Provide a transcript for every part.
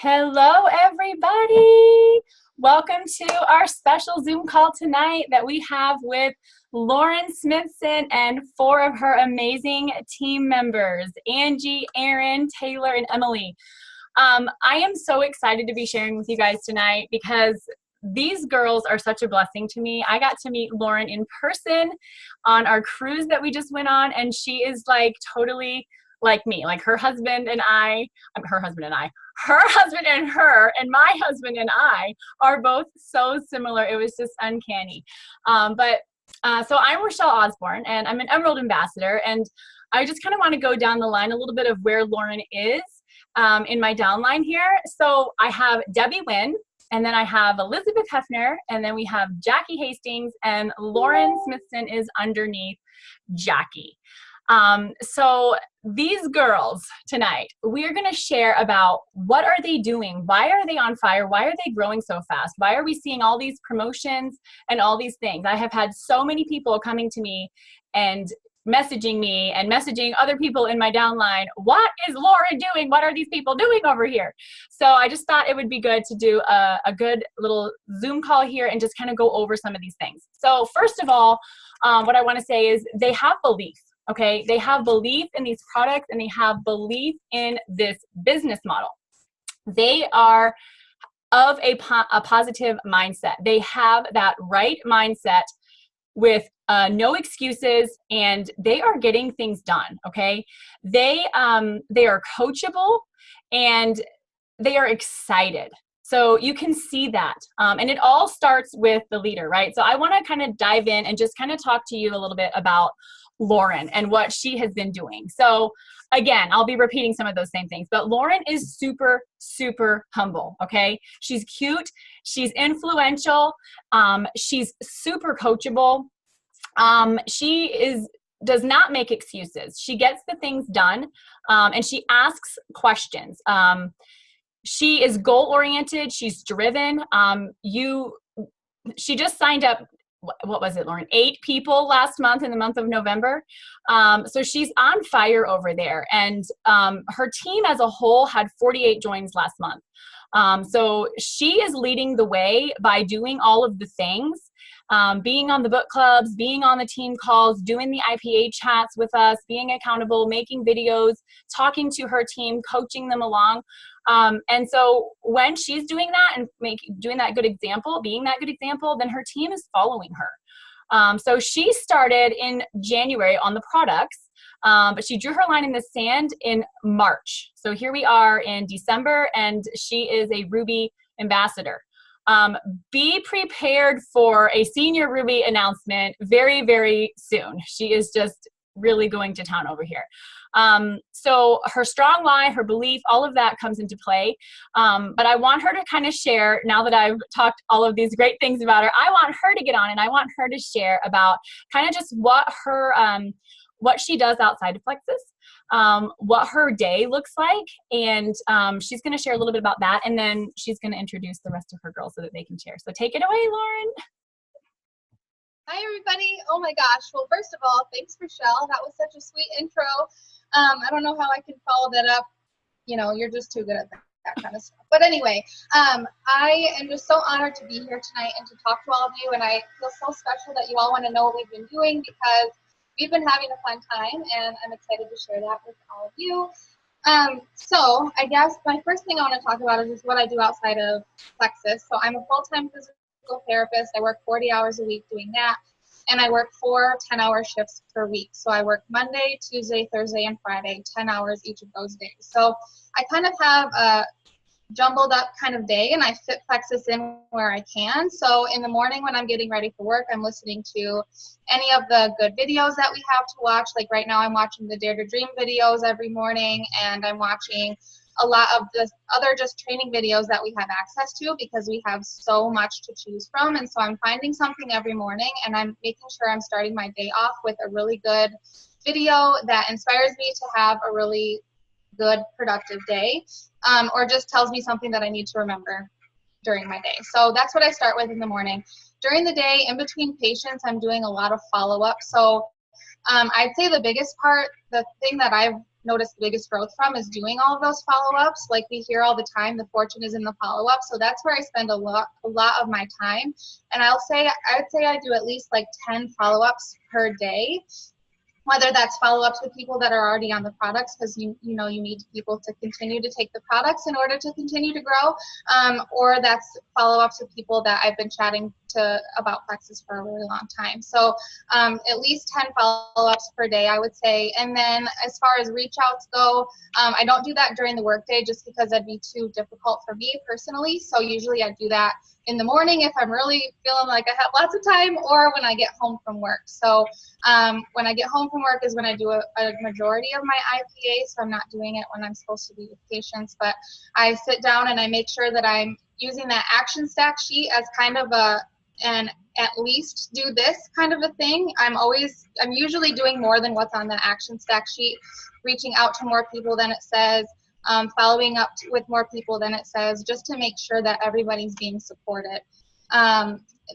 Hello, everybody. Welcome to our special Zoom call tonight that we have with Lauren Smithson and 4 of her amazing team members, Angie, Erin, Taylor, and Emily. I am so excited to be sharing with you guys tonight because these girls are such a blessing to me. I got to meet Lauren in person on our cruise that we just went on, and she is like totally like me. Like her husband and her and my husband and I are both so similar. It was just uncanny. So I'm Rochelle Osborne, and I'm an Emerald Ambassador, and I just kind of want to go down the line a little bit of where Lauren is in my downline here. So I have Debbie Wynn, and then I have Elizabeth Hefner, and then we have Jackie Hastings, and Lauren Smithson is underneath Jackie. So these girls tonight, we're going to share about what are they doing? Why are they on fire? Why are they growing so fast? Why are we seeing all these promotions and all these things? I have had so many people coming to me and messaging me and messaging other people in my downline. What is Lauren doing? What are these people doing over here? So I just thought it would be good to do a good little Zoom call here and just kind of go over some of these things. So first of all, what I want to say is they have belief. Okay, they have belief in these products and they have belief in this business model. They are of a positive mindset. They have that right mindset with no excuses, and they are getting things done. Okay, they are coachable and they are excited. So you can see that. And it all starts with the leader, right? So I want to kind of dive in and just kind of talk to you a little bit about Lauren and what she has been doing. So again, I'll be repeating some of those same things, but Lauren is super, super humble. Okay. She's cute. She's influential. She's super coachable. Does not make excuses. She gets the things done. And she asks questions. She is goal-oriented. She's driven. She just signed up, what was it, Lauren? 8 people last month in the month of November. So she's on fire over there. And her team as a whole had 48 joins last month. So she is leading the way by doing all of the things, being on the book clubs, being on the team calls, doing the IPA chats with us, being accountable, making videos, talking to her team, coaching them along. And so when she's doing that and doing that good example, being that good example, then her team is following her. So she started in January on the products, but she drew her line in the sand in March. So here we are in December, and she is a Ruby ambassador. Be prepared for a senior Ruby announcement very, very soon. She is just really going to town over here. So her strong why, her belief, all of that comes into play. But I want her to kind of share, now that I've talked all of these great things about her, I want her to get on and I want her to share about kind of just what she does outside of Plexus, what her day looks like. And she's going to share a little bit about that. And then she's going to introduce the rest of her girls so that they can share. So take it away, Lauren. Hi, everybody. Oh my gosh. Well, first of all, thanks, Rochelle. That was such a sweet intro. I don't know how I can follow that up. You know, you're just too good at that kind of stuff. But anyway, I am just so honored to be here tonight and to talk to all of you. And I feel so special that you all want to know what we've been doing because we've been having a fun time, and I'm excited to share that with all of you. So I guess my first thing I want to talk about is just what I do outside of Plexus. So I'm a full-time physical therapist. I work 40 hours a week doing that, and I work 4 10-hour shifts per week. So I work Monday, Tuesday, Thursday, and Friday, 10 hours each of those days. So I kind of have a jumbled up kind of day, and I fit Plexus in where I can. So in the morning when I'm getting ready for work, I'm listening to any of the good videos that we have to watch. Like right now I'm watching the Dare to Dream videos every morning, and I'm watching a lot of the other just training videos that we have access to because we have so much to choose from. And so I'm finding something every morning, and I'm making sure I'm starting my day off with a really good video that inspires me to have a really good, productive day, or just tells me something that I need to remember during my day. So that's what I start with in the morning. During the day, in between patients, I'm doing a lot of follow-up. So I'd say the biggest part, the thing that I've noticed the biggest growth from is doing all of those follow-ups. Like we hear all the time, the fortune is in the follow-up. So that's where I spend a lot of my time. And I would say I do at least like 10 follow-ups per day, whether that's follow-ups with people that are already on the products, because you know you need people to continue to take the products in order to continue to grow, or that's follow-ups with people that I've been chatting to about Plexus for a really long time. So at least 10 follow-ups per day, I would say. And then as far as reach outs go, I don't do that during the workday just because that'd be too difficult for me personally. So usually I do that in the morning if I'm really feeling like I have lots of time, or when I get home from work. So when I get home from work is when I do a majority of my IPA, so I'm not doing it when I'm supposed to be with patients, but I sit down and I make sure that I'm using that action stack sheet as kind of an at least do this kind of a thing. I'm usually doing more than what's on the action stack sheet, reaching out to more people than it says, following up with more people than it says, just to make sure that everybody's being supported.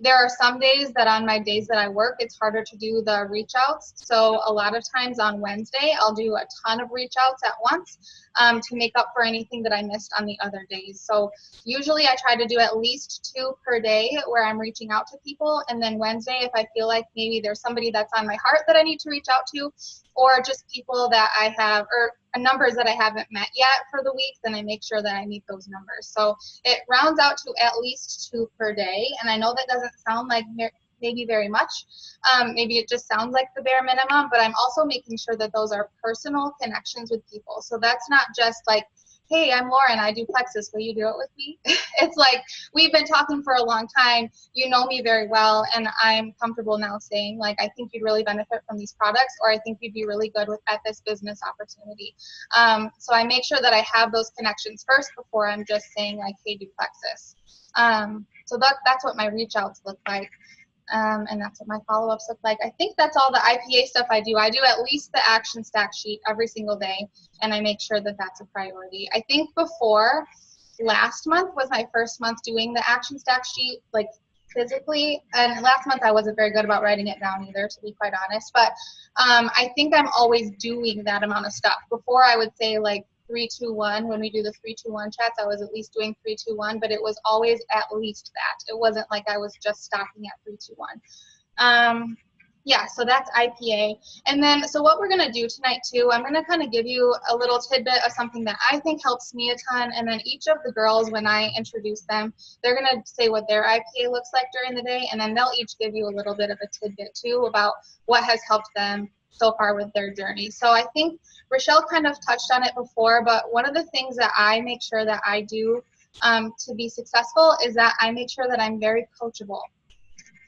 There are some days that on my days that I work, it's harder to do the reach outs. So a lot of times on Wednesday, I'll do a ton of reach outs at once to make up for anything that I missed on the other days. So usually I try to do at least 2 per day where I'm reaching out to people. And then Wednesday, if I feel like maybe there's somebody that's on my heart that I need to reach out to, or just people that I have, or numbers that I haven't met yet for the week, then I make sure that I meet those numbers. So it rounds out to at least 2 per day. And I know that doesn't sound like maybe very much. Maybe it just sounds like the bare minimum, but I'm also making sure that those are personal connections with people. So that's not just like, hey, I'm Lauren, I do Plexus, will you do it with me? It's like, we've been talking for a long time, you know me very well, and I'm comfortable now saying, like, I think you'd really benefit from these products, or I think you'd be really good at this business opportunity. So I make sure that I have those connections first before I'm just saying, like, hey, do Plexus. So that's what my reach outs look like. And that's what my follow-ups look like. I think that's all the IPA stuff I do. I do at least the action stack sheet every single day, and I make sure that that's a priority. I think before, last month was my first month doing the action stack sheet, like physically, and last month I wasn't very good about writing it down either, to be quite honest, but I think I'm always doing that amount of stuff. Before I would say like 3-2-1, when we do the 3-2-1 chats, I was at least doing 3-2-1, but it was always at least that. It wasn't like I was just stopping at 3-2-1. Yeah, so that's IPA. And then, so what we're gonna do tonight too, I'm gonna kind of give you a little tidbit of something that I think helps me a ton, and then each of the girls, when I introduce them, they're gonna say what their IPA looks like during the day, and then they'll each give you a little bit of a tidbit too about what has helped them so far with their journey. So I think Rochelle kind of touched on it before, but one of the things that I make sure that I do to be successful is that I make sure that I'm very coachable.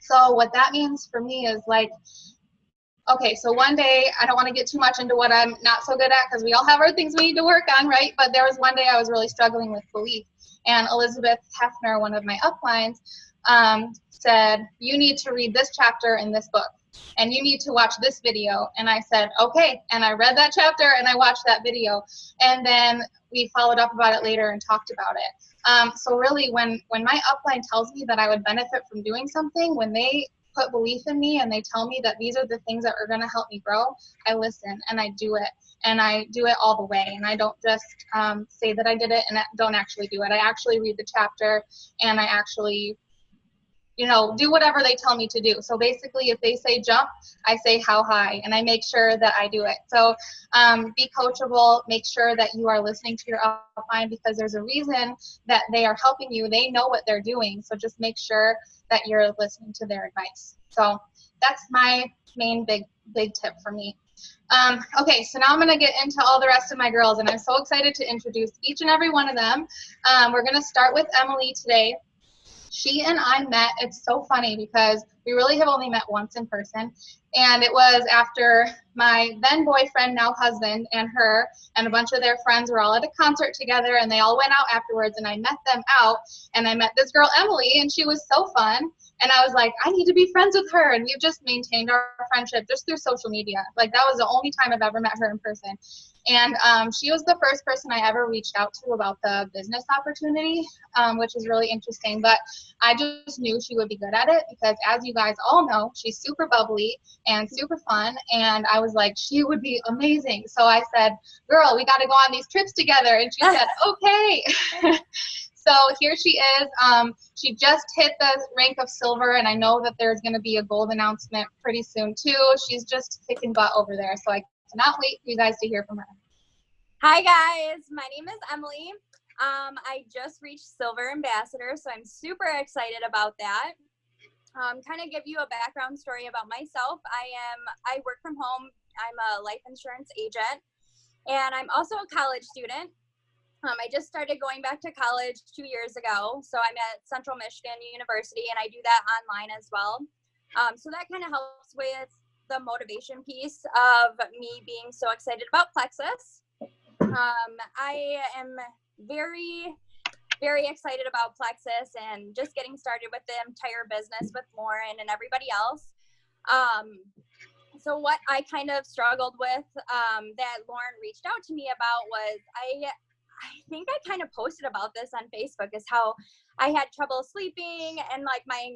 So what that means for me is like, okay, so one day, I don't want to get too much into what I'm not so good at, because we all have our things we need to work on, right? But there was one day I was really struggling with belief, and Elizabeth Hefner, one of my uplines, said, you need to read this chapter in this book, and you need to watch this video. And I said, okay, and I read that chapter and I watched that video, and then we followed up about it later and talked about it. So really, when my upline tells me that I would benefit from doing something, when they put belief in me and they tell me that these are the things that are going to help me grow, I listen and I do it, and I do it all the way. And I don't just say that I did it and don't actually do it. I actually read the chapter, and I actually, you know, do whatever they tell me to do. So basically, if they say jump, I say how high, and I make sure that I do it. So be coachable, make sure that you are listening to your upline, because there's a reason that they are helping you. They know what they're doing. So just make sure that you're listening to their advice. So that's my main big tip for me. Okay, so now I'm going to get into all the rest of my girls, and I'm so excited to introduce each and every one of them. We're going to start with Emily today. She and I met, it's so funny because we really have only met once in person, and it was after my then boyfriend, now husband, and her and a bunch of their friends were all at a concert together, and they all went out afterwards, and I met them out, and I met this girl, Emily, and she was so fun. And I was like, I need to be friends with her. And we've just maintained our friendship just through social media. Like that was the only time I've ever met her in person. And she was the first person I ever reached out to about the business opportunity, which is really interesting. But I just knew she would be good at it because, as you guys all know, she's super bubbly and super fun. And I was like, she would be amazing. So I said, girl, we got to go on these trips together. And she said, okay. So here she is. She just hit the rank of silver, and I know that there's going to be a gold announcement pretty soon too. She's just kicking butt over there. So I cannot wait for you guys to hear from her. Hi guys, my name is Emily. I just reached Silver Ambassador, so I'm super excited about that. Kind of give you a background story about myself. I work from home. I'm a life insurance agent, and I'm also a college student. I just started going back to college 2 years ago, so I'm at Central Michigan University, and I do that online as well. So that kind of helps with the motivation piece of me being so excited about Plexus. I am very, very excited about Plexus and just getting started with the entire business with Lauren and everybody else. So what I kind of struggled with that Lauren reached out to me about was I think I kind of posted about this on Facebook, is how I had trouble sleeping and like my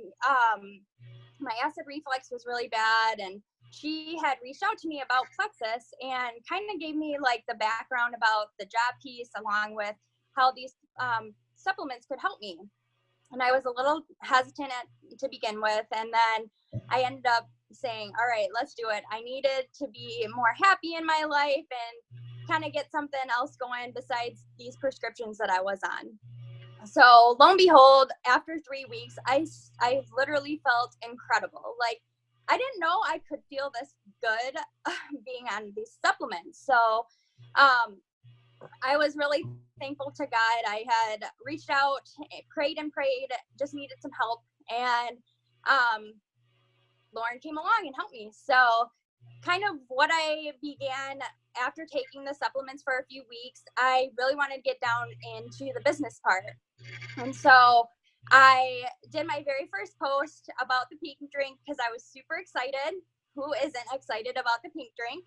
acid reflux was really bad, and she had reached out to me about Plexus and kind of gave me like the background about the job piece along with how these supplements could help me. And I was a little hesitant to begin with, and then I ended up saying, all right, let's do it. I needed to be more happy in my life and kind of get something else going besides these prescriptions that I was on. So lo and behold, after 3 weeks, I literally felt incredible. Like I didn't know I could feel this good being on these supplements. So I was really thankful to God. I had reached out, prayed and prayed, just needed some help. And Lauren came along and helped me. So kind of what I began after taking the supplements for a few weeks, I really wanted to get down into the business part. And so I did my very first post about the pink drink because I was super excited. Who isn't excited about the pink drink?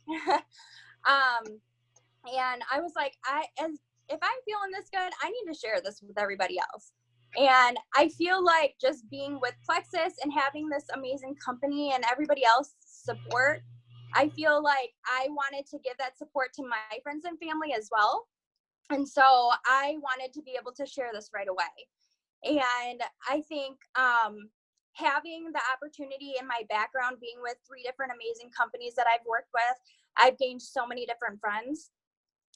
And I was like, if I'm feeling this good, I need to share this with everybody else. And I feel like just being with Plexus and having this amazing company and everybody else support, I feel like I wanted to give that support to my friends and family as well. And so I wanted to be able to share this right away. And I think having the opportunity in my background, being with 3 different amazing companies that I've worked with, I've gained so many different friends.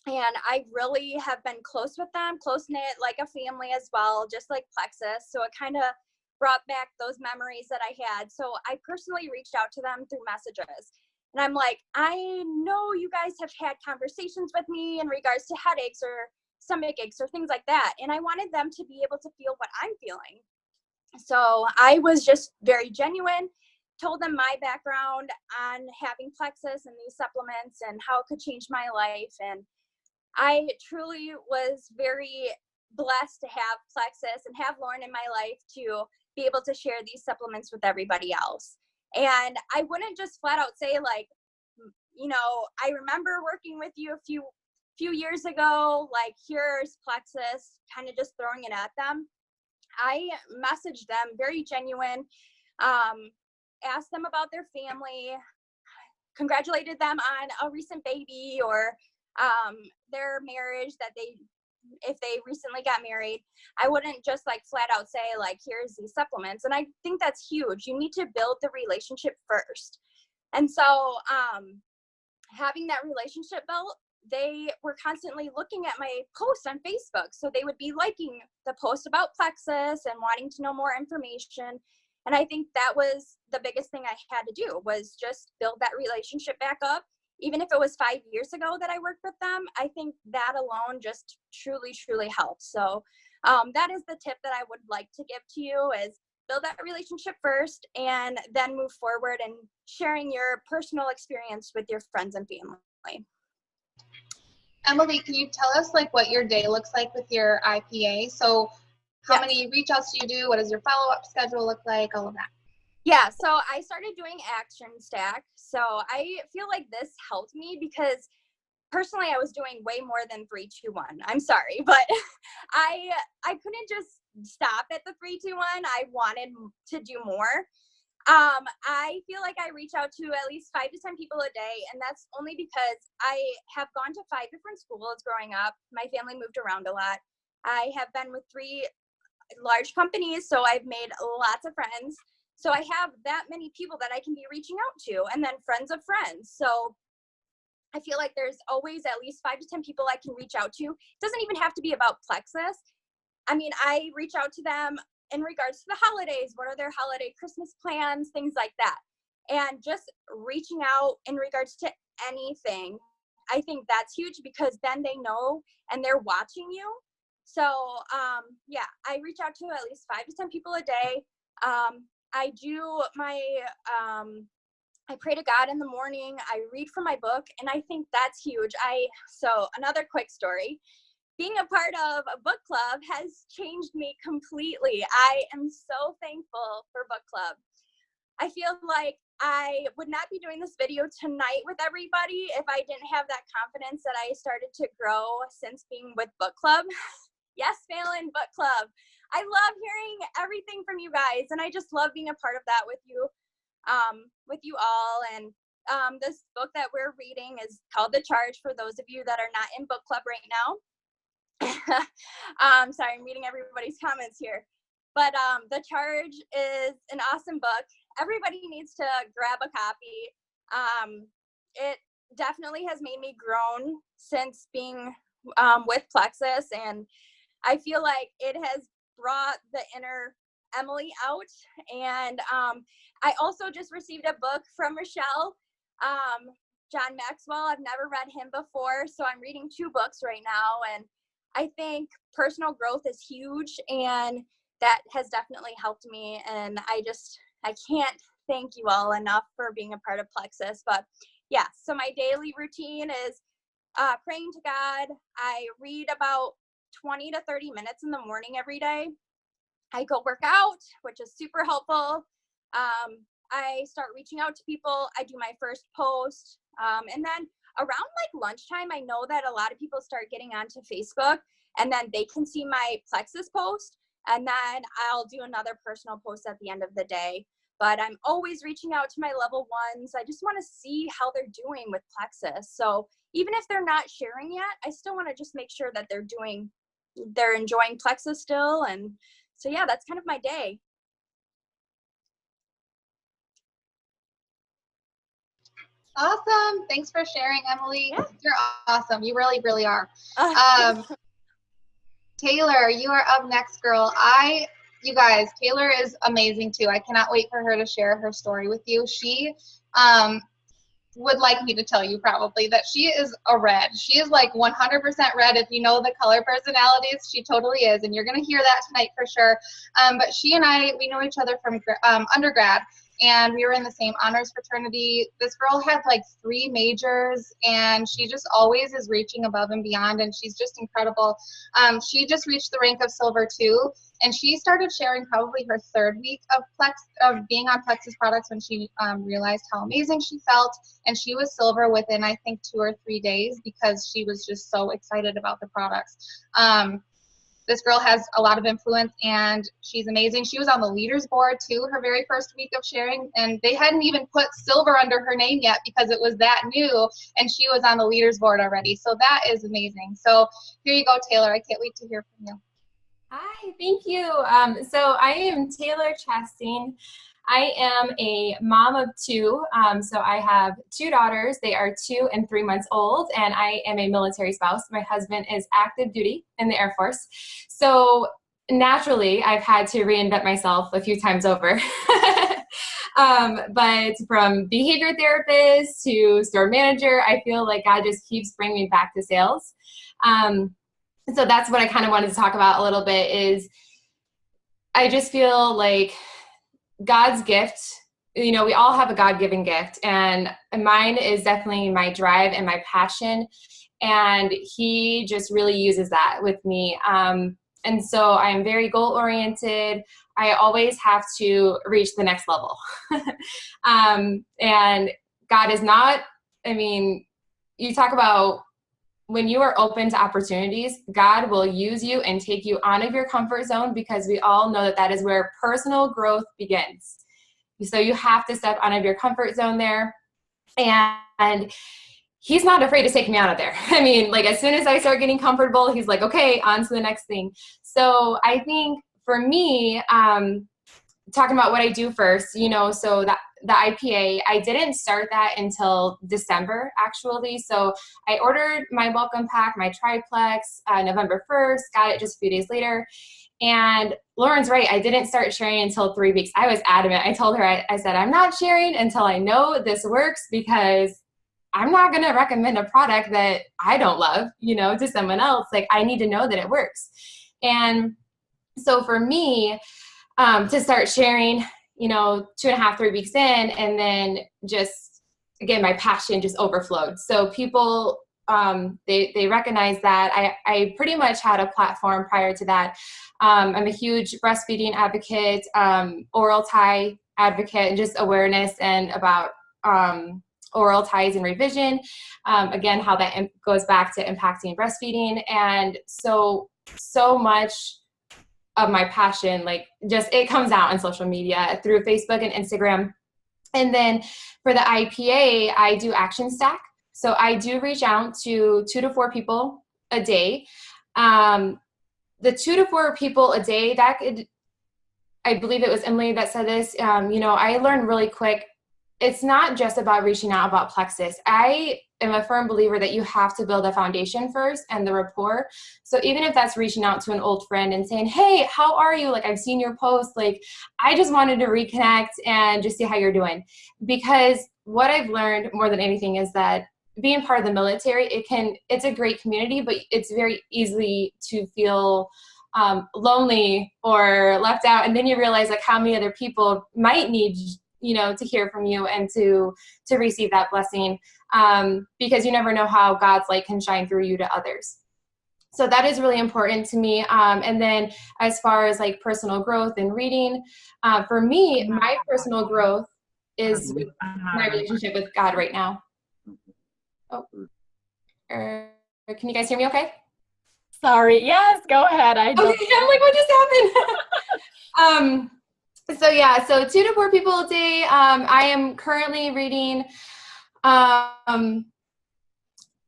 And I really have been close with them, close-knit, like a family as well, just like Plexus. So it kind of brought back those memories that I had. So I personally reached out to them through messages. And I'm like, I know you guys have had conversations with me in regards to headaches or stomach aches or things like that. And I wanted them to be able to feel what I'm feeling. So I was just very genuine, told them my background on having Plexus and these supplements and how it could change my life. And I truly was very blessed to have Plexus and have Lauren in my life to be able to share these supplements with everybody else. And I wouldn't just flat out say like, you know, I remember working with you a few years ago, like here's Plexus, kind of just throwing it at them. I messaged them very genuine, asked them about their family, congratulated them on a recent baby or their marriage that if they recently got married. I wouldn't just like flat out say like, here's these supplements. And I think that's huge. You need to build the relationship first. And so having that relationship built, they were constantly looking at my posts on Facebook. So they would be liking the post about Plexus and wanting to know more information. And I think that was the biggest thing I had to do, was just build that relationship back up. Even if it was 5 years ago that I worked with them, I think that alone just truly, truly helped. So that is the tip that I would like to give to you, is build that relationship first and then move forward and sharing your personal experience with your friends and family. Emily, can you tell us like what your day looks like with your IPA? So How many reach outs do you do? What does your follow-up schedule look like? All of that. Yeah, so I started doing Action Stack. So I feel like this helped me because personally I was doing way more than 3, 2, 1. I'm sorry, but I couldn't just stop at the 3, 2, 1. I wanted to do more. I feel like I reach out to at least 5 to 10 people a day, and that's only because I have gone to 5 different schools growing up. My family moved around a lot. I have been with 3 large companies, so I've made lots of friends. So I have that many people that I can be reaching out to, and then friends of friends. So I feel like there's always at least 5 to 10 people I can reach out to. It doesn't even have to be about Plexus. I mean, I reach out to them in regards to the holidays. What are their holiday Christmas plans? Things like that. And just reaching out in regards to anything. I think that's huge because then they know and they're watching you. So, yeah, I reach out to at least 5 to 10 people a day. I do my, I pray to God in the morning. I read from my book, and I think that's huge. So another quick story. Being a part of a book club has changed me completely. I am so thankful for book club. I feel like I would not be doing this video tonight with everybody if I didn't have that confidence that I started to grow since being with book club. Yes, Phelan, book club. I love hearing everything from you guys, and I just love being a part of that with you all. And this book that we're reading is called The Charge, for those of you that are not in book club right now. Sorry, I'm reading everybody's comments here. But The Charge is an awesome book. Everybody needs to grab a copy. It definitely has made me grown since being with Plexus, and I feel like it has brought the inner Emily out. And I also just received a book from Rochelle, John Maxwell. I've never read him before, so I'm reading 2 books right now, and I think personal growth is huge, and that has definitely helped me. And I can't thank you all enough for being a part of Plexus. But yeah, so my daily routine is praying to God. I read about 20 to 30 minutes in the morning every day. I go work out, which is super helpful. I start reaching out to people. I do my first post. And then around like lunchtime, I know that a lot of people start getting onto Facebook, and then they can see my Plexus post, and then I'll do another personal post at the end of the day. But I'm always reaching out to my level 1s. I just want to see how they're doing with Plexus. So even if they're not sharing yet, I still want to just make sure that they're enjoying Plexus still. And so yeah, that's kind of my day. Awesome. Thanks for sharing, Emily. Yeah. You're awesome. You really, really are. Taylor, you are up next, girl. You guys, Taylor is amazing too. I cannot wait for her to share her story with you. She would like me to tell you probably that she is a red. She is like 100% red. If you know the color personalities, she totally is, and you're going to hear that tonight for sure. But she and we know each other from undergrad, and we were in the same honors fraternity. This girl had like 3 majors, and she just always is reaching above and beyond, and she's just incredible. She just reached the rank of silver too, and she started sharing probably her 3rd week of being on Plexus products when she realized how amazing she felt, and she was silver within I think 2 or 3 days because she was just so excited about the products. This girl has a lot of influence, and she's amazing. She was on the leaders board too her very first week of sharing, and they hadn't even put silver under her name yet because it was that new, and she was on the leaders board already. So that is amazing. So here you go, Taylor. I can't wait to hear from you. Hi, thank you. So I am Taylor Chastain. I am a mom of 2. So I have 2 daughters. They are 2 and 3 months old, and I am a military spouse. My husband is active duty in the Air Force. So naturally, I've had to reinvent myself a few times over. But from behavior therapist to store manager, I feel like God just keeps bringing me back to sales. So that's what I kind of wanted to talk about a little bit is I just feel like God's gift, you know, we all have a God-given gift, and mine is definitely my drive and my passion, and he just really uses that with me. And so I am very goal oriented. I always have to reach the next level. And God is not, I mean, you talk about when you are open to opportunities, God will use you and take you out of your comfort zone, because we all know that that is where personal growth begins. So you have to step out of your comfort zone there. And he's not afraid to take me out of there. I mean, like, as soon as I start getting comfortable, he's like, okay, on to the next thing. So I think for me, talking about what I do first, so that the IPA, I didn't start that until December, actually. So I ordered my welcome pack, my triplex, November 1st, got it just a few days later. And Lauren's right, I didn't start sharing until 3 weeks. I was adamant. I told her, I said, I'm not sharing until I know this works, because I'm not going to recommend a product that I don't love, to someone else. Like, I need to know that it works. And so for me, to start sharing, 2.5, 3 weeks in, and then just, again, my passion just overflowed. So people, they recognize that I pretty much had a platform prior to that. I'm a huge breastfeeding advocate, oral tie advocate, and just awareness and about, oral ties and revision. Again, how that goes back to impacting breastfeeding. And so much of my passion, like, just, it comes out on social media through Facebook and Instagram. And then for the IPA, I do action stack. So I do reach out to 2 to 4 people a day. The 2 to 4 people a day, I believe it was Emily that said this, I learned really quick. It's not just about reaching out about Plexus. I am a firm believer that you have to build a foundation first and the rapport. So even if that's reaching out to an old friend and saying, hey, how are you? Like, I've seen your post. Like, I just wanted to reconnect and just see how you're doing. Because what I've learned more than anything is that being part of the military, it's a great community, but it's very easy to feel lonely or left out. And then you realize, like, how many other people might need to hear from you and to receive that blessing, because you never know how God's light can shine through you to others. So that is really important to me. And then as far as, like, personal growth and reading, for me, my personal growth is with my relationship with God right now. Oh, can you guys hear me okay? Sorry. Yes, go ahead. Okay, I'm like, what just happened? So yeah, so 2 to 4 people a day. I am currently reading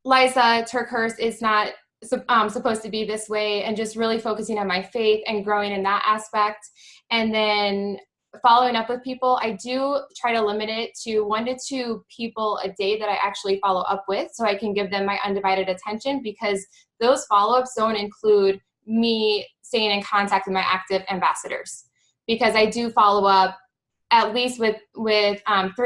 Liza Turkhurst Is Not Supposed to Be This Way, and just really focusing on my faith and growing in that aspect. And then following up with people, I do try to limit it to 1 to 2 people a day that I actually follow up with, so I can give them my undivided attention, because those follow-ups don't include me staying in contact with my active ambassadors. Because I do follow up at least with 3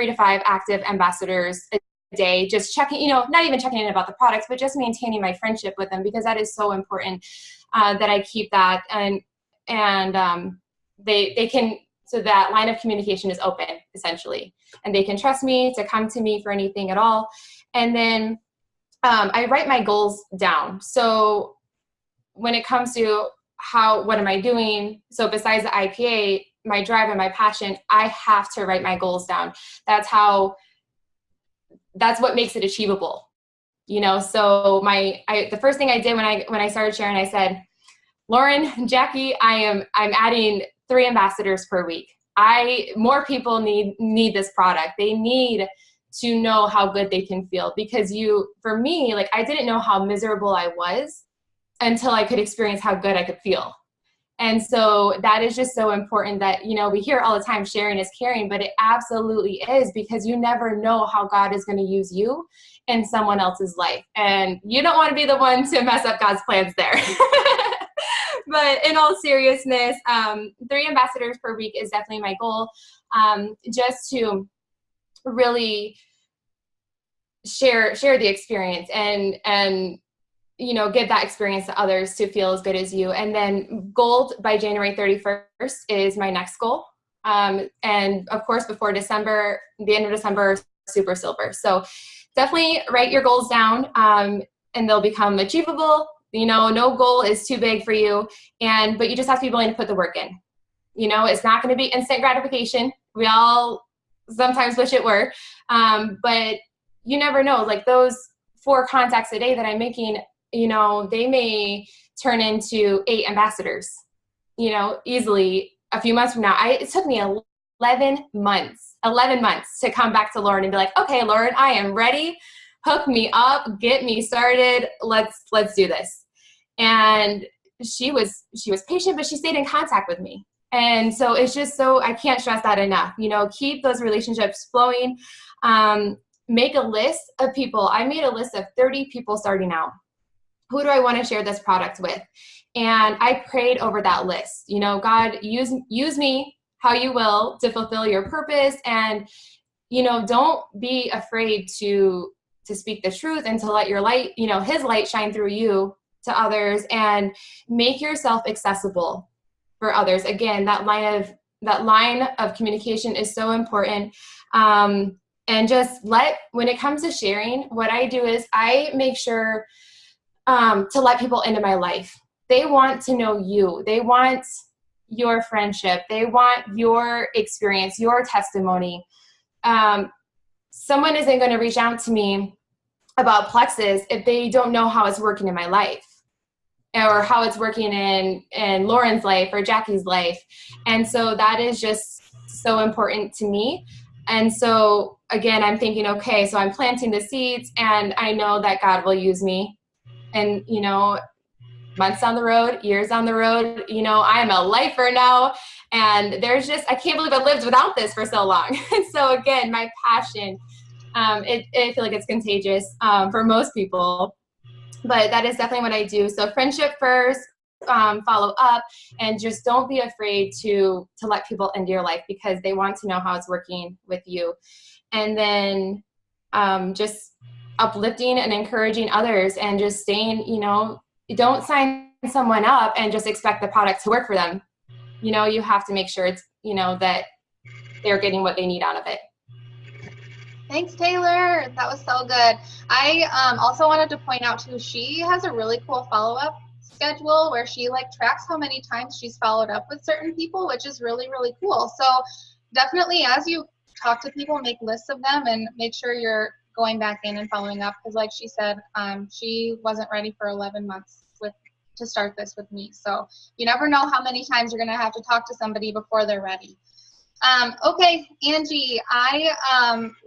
to 5 active ambassadors a day, just checking, not even checking in about the products, but just maintaining my friendship with them, because that is so important, that I keep that, and they can, so that line of communication is open, essentially, and they can trust me to come to me for anything at all. And then I write my goals down. So when it comes to what am I doing? So besides the IPA, my drive and my passion, I have to write my goals down. That's what makes it achievable, So the first thing I did when I started sharing, I said, Lauren, Jackie, I'm adding 3 ambassadors per week. More people need this product. They need to know how good they can feel, because for me, like, I didn't know how miserable I was until I could experience how good I could feel. And so that is just so important that, we hear all the time, sharing is caring, but it absolutely is, because you never know how God is going to use you in someone else's life. And you don't want to be the one to mess up God's plans there. But in all seriousness, 3 ambassadors per week is definitely my goal, just to really share the experience and give that experience to others to feel as good as you. And then gold by January 31st is my next goal. And of course, before December, the end of December, super silver. So definitely write your goals down, and they'll become achievable. No goal is too big for you, but you just have to be willing to put the work in. It's not going to be instant gratification. We all sometimes wish it were, but you never know. Like those 4 contacts a day that I'm making, they may turn into 8 ambassadors, easily a few months from now. It took me 11 months to come back to Lauren and be like, okay, Lauren, I am ready. Hook me up, get me started. Let's do this. And she was patient, but she stayed in contact with me. And so it's just I can't stress that enough. Keep those relationships flowing. Make a list of people. I made a list of 30 people starting out. Who do I want to share this product with? And I prayed over that list. God, use me how you will to fulfill your purpose. And, don't be afraid to speak the truth and to let your light, his light shine through you to others, and make yourself accessible for others. Again, that line of communication is so important. And just when it comes to sharing, what I do is I make sure to let people into my life. They want to know you. They want your friendship. They want your experience, your testimony. Someone isn't going to reach out to me about Plexus if they don't know how it's working in my life, or how it's working in Lauren's life or Jackie's life. And so that is just so important to me. And so again, I'm thinking, okay, so I'm planting the seeds, and I know that God will use me. And, months down the road, years down the road, I am a lifer now. And I can't believe I lived without this for so long. So again, my passion, I feel like it's contagious for most people. But that is definitely what I do. So friendship first, follow up, and just don't be afraid to let people into your life, because they want to know how it's working with you. And then just uplifting and encouraging others, and just staying, don't sign someone up and just expect the product to work for them. You have to make sure it's, that they're getting what they need out of it. Thanks, Taylor. That was so good. I also wanted to point out too, she has a really cool follow-up schedule where she tracks how many times she's followed up with certain people, which is really, really cool. So definitely, as you talk to people, make lists of them and make sure you're going back in and following up, because like she said, she wasn't ready for 11 months to start this with me. So you never know how many times you're going to have to talk to somebody before they're ready. Okay, Angie, I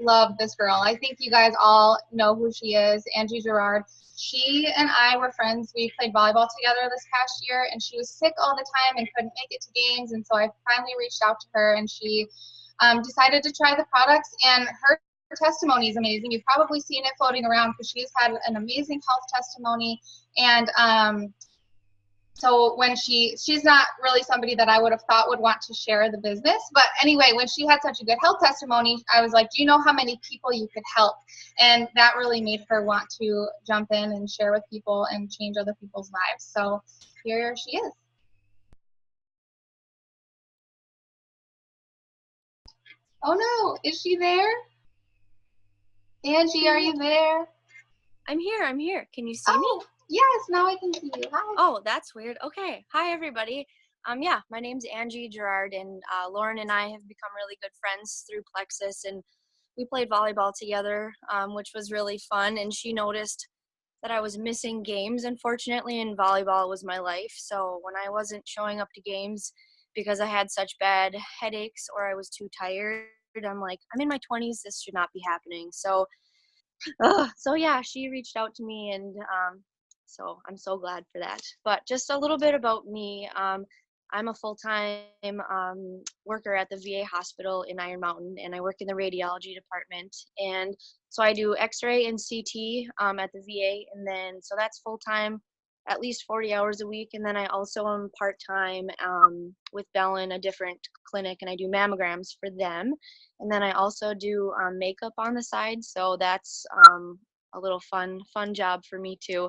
love this girl. I think you guys all know who she is, Angie Gerard. She and I were friends. We played volleyball together this past year, and she was sick all the time and couldn't make it to games. And so I finally reached out to her, and she decided to try the products, and her testimony is amazing. You've probably seen it floating around because she's had an amazing health testimony. And so when she's not really somebody that I would have thought would want to share the business. But anyway, when she had such a good health testimony, I was like, do you know how many people you could help? And that really made her want to jump in and share with people and change other people's lives. So here she is. Oh no, is she there? Angie, are you there? I'm here. Can you see me? Yes, now I can see you. Hi. Oh, that's weird. Okay. Hi, everybody. Yeah, my name's Angie Gerard, and Lauren and I have become really good friends through Plexus, and we played volleyball together, which was really fun. And she noticed that I was missing games, unfortunately, and volleyball was my life. So when I wasn't showing up to games because I had such bad headaches or I was too tired, I'm like, I'm in my 20s. This should not be happening. So yeah, she reached out to me, and so I'm so glad for that. But just a little bit about me. I'm a full-time worker at the VA hospital in Iron Mountain, and I work in the radiology department. And so I do X-ray and CT at the VA, and then so that's full-time, at least 40 hours a week. And then I also am part-time with Bellin, a different clinic, and I do mammograms for them. And then I also do makeup on the side, so that's a little fun job for me too.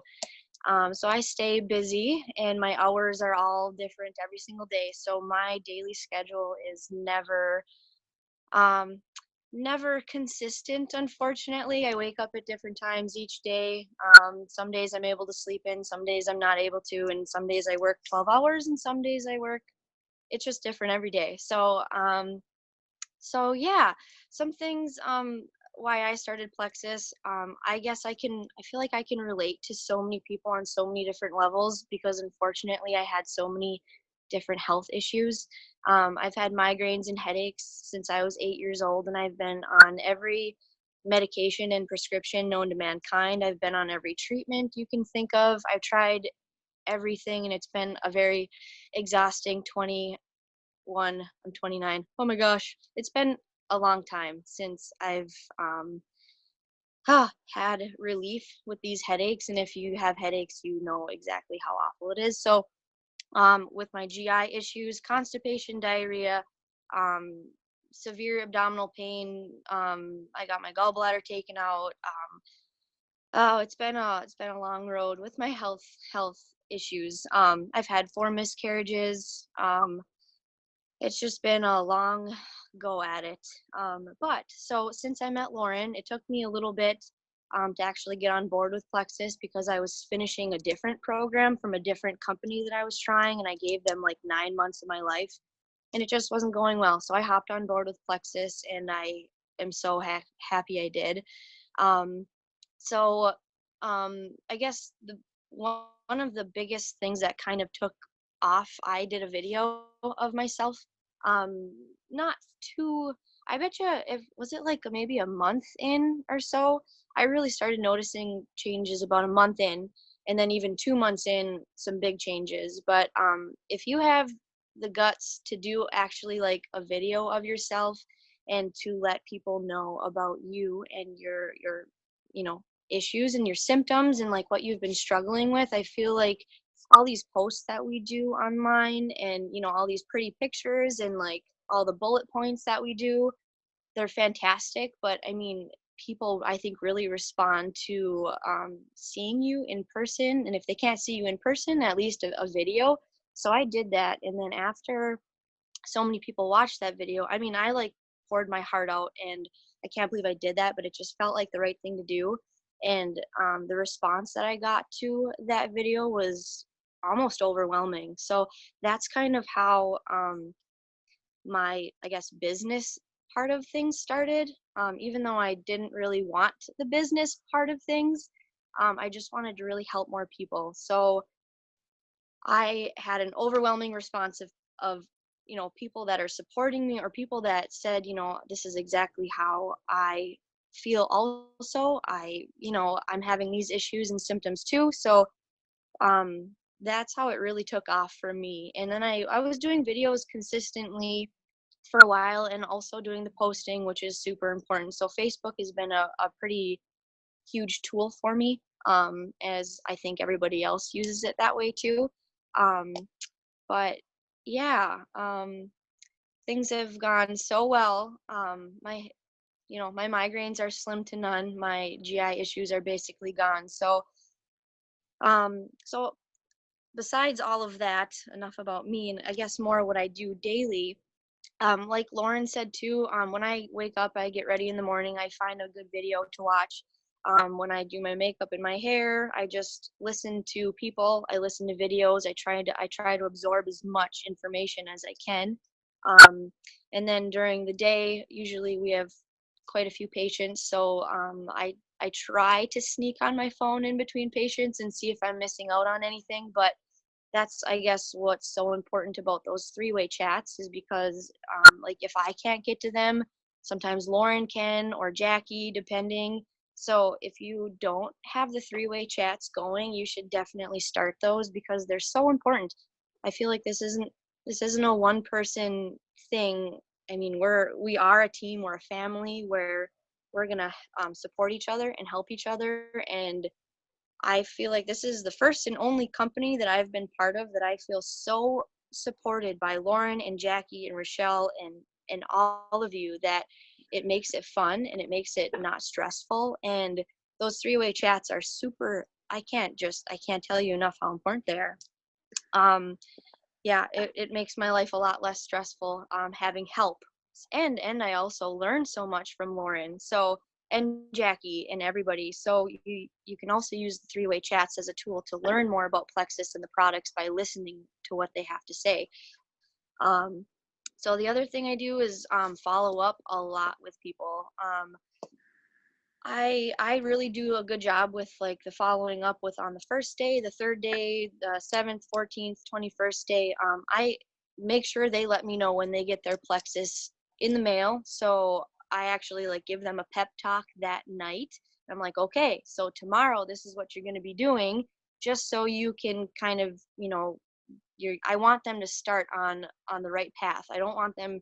So I stay busy, and my hours are all different every single day. So my daily schedule is never never consistent, unfortunately. I wake up at different times each day. Some days I'm able to sleep in, some days I'm not able to, and some days I work 12 hours and some days I work, it's just different every day. So yeah, some things why I started Plexus, I guess I feel like I can relate to so many people on so many different levels because unfortunately I had so many different health issues. I've had migraines and headaches since I was 8 years old, and I've been on every medication and prescription known to mankind. I've been on every treatment you can think of. I've tried everything, and it's been a very exhausting 21, I'm 29. Oh my gosh, it's been a long time since I've had relief with these headaches. And if you have headaches, you know exactly how awful it is. So, with my GI issues, constipation, diarrhea, um, severe abdominal pain, I got my gallbladder taken out. Oh, it's been a long road with my health issues. I've had 4 miscarriages. It's just been a long go at it. But so since I met Lauren, it took me a little bit to actually get on board with Plexus because I was finishing a different program from a different company that I was trying, and I gave them like 9 months of my life, and it just wasn't going well. So I hopped on board with Plexus, and I am so happy I did. Um, so I guess the one of the biggest things that kind of took off, I did a video of myself. Um, Not too. I bet you if was it like maybe a month in or so, I really started noticing changes about a month in, and then even 2 months in, some big changes. But if you have the guts to do actually like a video of yourself and to let people know about you and your you know issues and your symptoms and like what you've been struggling with, I feel like all these posts that we do online and all these pretty pictures and like all the bullet points that we do, they're fantastic, but I mean people I think really respond to seeing you in person, and if they can't see you in person, at least a video. So I did that, and then after so many people watched that video, I mean I like poured my heart out, and I can't believe I did that, but it just felt like the right thing to do. And the response that I got to that video was almost overwhelming. So that's kind of how my, I guess, business part of things started. Even though I didn't really want the business part of things, I just wanted to really help more people. So I had an overwhelming response of people that are supporting me or people that said, this is exactly how I feel also. I'm having these issues and symptoms too. So that's how it really took off for me. And then I was doing videos consistently for a while and also doing the posting, which is super important. So Facebook has been a pretty huge tool for me, as I think everybody else uses it that way too. Um, but yeah, things have gone so well. My migraines are slim to none. My GI issues are basically gone. So besides all of that, enough about me, and I guess more what I do daily. Like Lauren said too, when I wake up, I get ready in the morning, I find a good video to watch. When I do my makeup and my hair, I just listen to people, I listen to videos, I try to absorb as much information as I can. Um, and then during the day, usually we have quite a few patients, so I try to sneak on my phone in between patients and see if I'm missing out on anything. But that's, I guess, what's so important about those three-way chats is because like if I can't get to them, sometimes Lauren can or Jackie, depending. So if you don't have the three-way chats going, you should definitely start those because they're so important. I feel like this isn't a one person thing. I mean, we are a team, we're a family where we're gonna support each other and help each other. And I feel like this is the first and only company that I've been part of that I feel so supported by Lauren and Jackie and Rochelle and all of you that it makes it fun and it makes it not stressful. And those three-way chats are super. I can't tell you enough how important they are. Yeah, it makes my life a lot less stressful having help and I also learned so much from Lauren. So, and Jackie and everybody. So you can also use the three-way chats as a tool to learn more about Plexus and the products by listening to what they have to say. Um, so the other thing I do is follow up a lot with people. I really do a good job with like the following up with on the first day, the third day, the 7th, 14th, 21st day. I make sure they let me know when they get their Plexus in the mail. So I actually like give them a pep talk that night. I'm like, okay, so tomorrow this is what you're going to be doing, just so you can kind of, I want them to start on the right path. I don't want them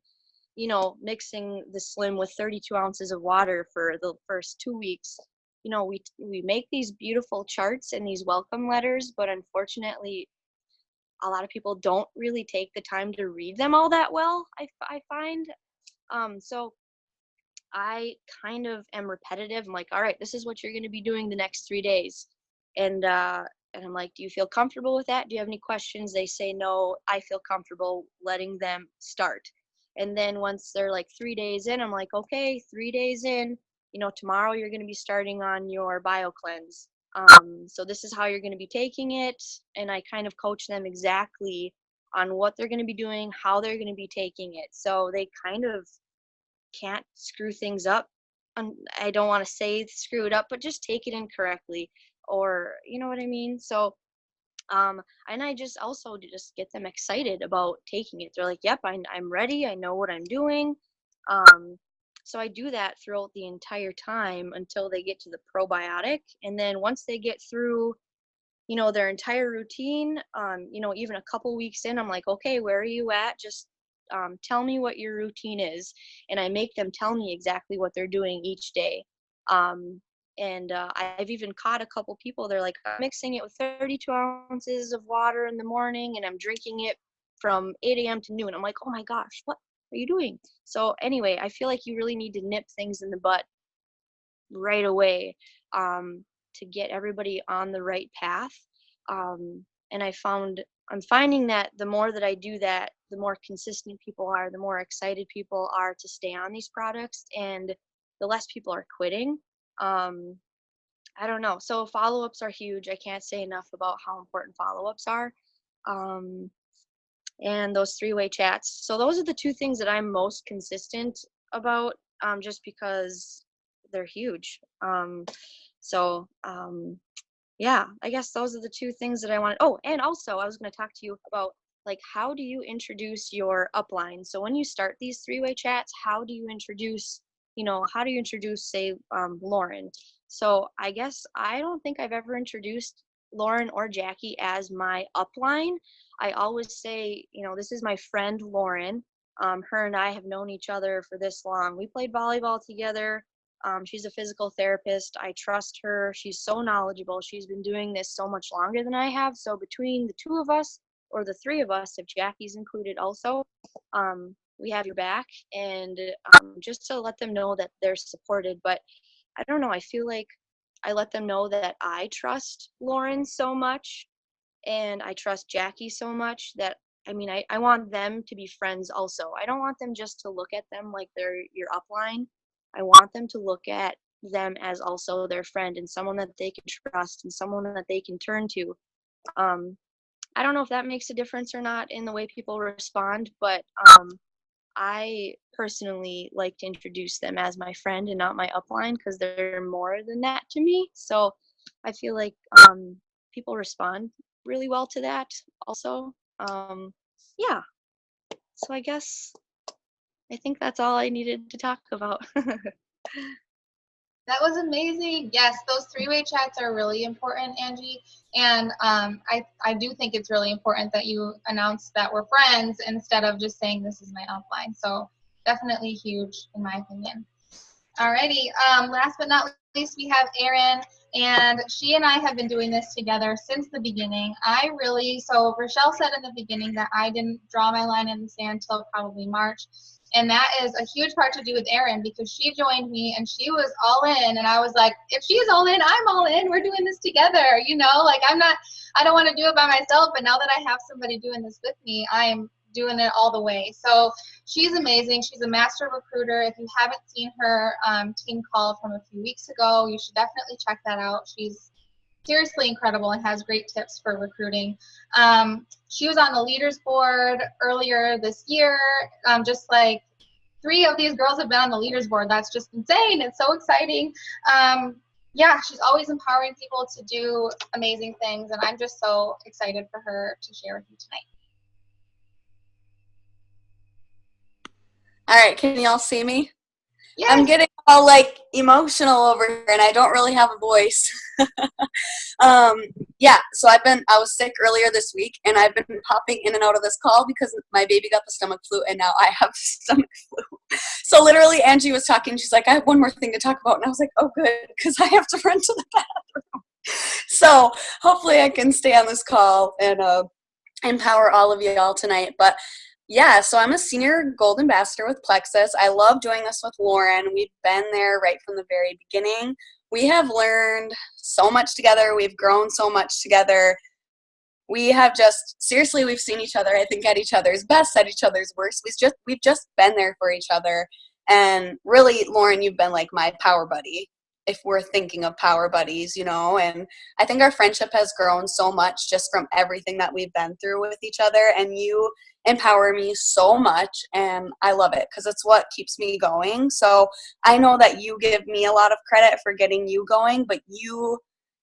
mixing the slim with 32 ounces of water for the first 2 weeks. We make these beautiful charts and these welcome letters, but unfortunately, a lot of people don't really take the time to read them all that well, I find. So I kind of am repetitive. I'm like, all right, this is what you're going to be doing the next 3 days. And I'm like, do you feel comfortable with that? Do you have any questions? They say no. I feel comfortable letting them start. And then once they're like 3 days in, I'm like, okay, 3 days in, tomorrow you're going to be starting on your bio cleanse. So this is how you're going to be taking it. And I kind of coach them exactly on what they're going to be doing, how they're going to be taking it. So they kind of can't screw things up. I don't want to say screw it up, but just take it incorrectly, or you know what I mean. So and I just also just get them excited about taking it. They're like, yep, I'm ready, I know what I'm doing. So I do that throughout the entire time until they get to the probiotic. And then once they get through their entire routine, even a couple weeks in, I'm like, okay, where are you at? Just tell me what your routine is. And I make them tell me exactly what they're doing each day. I've even caught a couple people, they're like, I'm mixing it with 32 ounces of water in the morning and I'm drinking it from 8 a.m. to noon. I'm like, oh my gosh, what are you doing? So anyway, I feel like you really need to nip things in the butt right away to get everybody on the right path. And I'm finding that the more that I do that, the more consistent people are, the more excited people are to stay on these products, and the less people are quitting. I don't know. So follow-ups are huge. I can't say enough about how important follow-ups are. And those three-way chats. So those are the two things that I'm most consistent about, just because they're huge. Yeah, I guess those are the two things that I wanted. Oh, and also I was going to talk to you about like, how do you introduce your upline? So when you start these three-way chats, how do you introduce, say, Lauren? So I guess I don't think I've ever introduced Lauren or Jackie as my upline. I always say, this is my friend Lauren. Her and I have known each other for this long. We played volleyball together. She's a physical therapist. I trust her. She's so knowledgeable. She's been doing this so much longer than I have. So between the two of us, or the three of us, if Jackie's included also, we have your back. And just to let them know that they're supported. But I don't know. I feel like I let them know that I trust Lauren so much and I trust Jackie so much that, I want them to be friends also. I don't want them just to look at them like they're your upline. I want them to look at them as also their friend and someone that they can trust and someone that they can turn to. I don't know if that makes a difference or not in the way people respond, but I personally like to introduce them as my friend and not my upline because they're more than that to me. So I feel like people respond really well to that also. Yeah. So I think that's all I needed to talk about. That was amazing. Yes, those three-way chats are really important, Angie. And I do think it's really important that you announce that we're friends instead of just saying this is my upline. So definitely huge in my opinion. Alrighty. Last but not least, we have Erin, and she and I have been doing this together since the beginning. So Rochelle said in the beginning that I didn't draw my line in the sand until probably March. And that is a huge part to do with Erin because she joined me and she was all in. And I was like, if she's all in, I'm all in. We're doing this together. Like I don't want to do it by myself. But now that I have somebody doing this with me, I'm doing it all the way. So she's amazing. She's a master recruiter. If you haven't seen her team call from a few weeks ago, you should definitely check that out. She's seriously incredible and has great tips for recruiting. She was on the leaders board earlier this year. Just like 3 of these girls have been on the leaders board. That's just insane. It's so exciting. Yeah, she's always empowering people to do amazing things, and I'm just so excited for her to share with you tonight. All right, can y'all see me? Yes. I'm getting all like emotional over here, and I don't really have a voice. Yeah, so I was sick earlier this week, and I've been popping in and out of this call because my baby got the stomach flu, and now I have the stomach flu. So literally, Angie was talking. She's like, I have one more thing to talk about, and I was like, oh, good, because I have to run to the bathroom. So hopefully I can stay on this call and empower all of y'all tonight. But yeah, so I'm a senior gold ambassador with Plexus. I love doing this with Lauren. We've been there right from the very beginning. We have learned so much together. We've grown so much together. We have seriously, we've seen each other, I think, at each other's best, at each other's worst. We've just been there for each other. And really, Lauren, you've been like my power buddy, if we're thinking of power buddies, and I think our friendship has grown so much just from everything that we've been through with each other, and you empower me so much, and I love it because it's what keeps me going. So I know that you give me a lot of credit for getting you going, but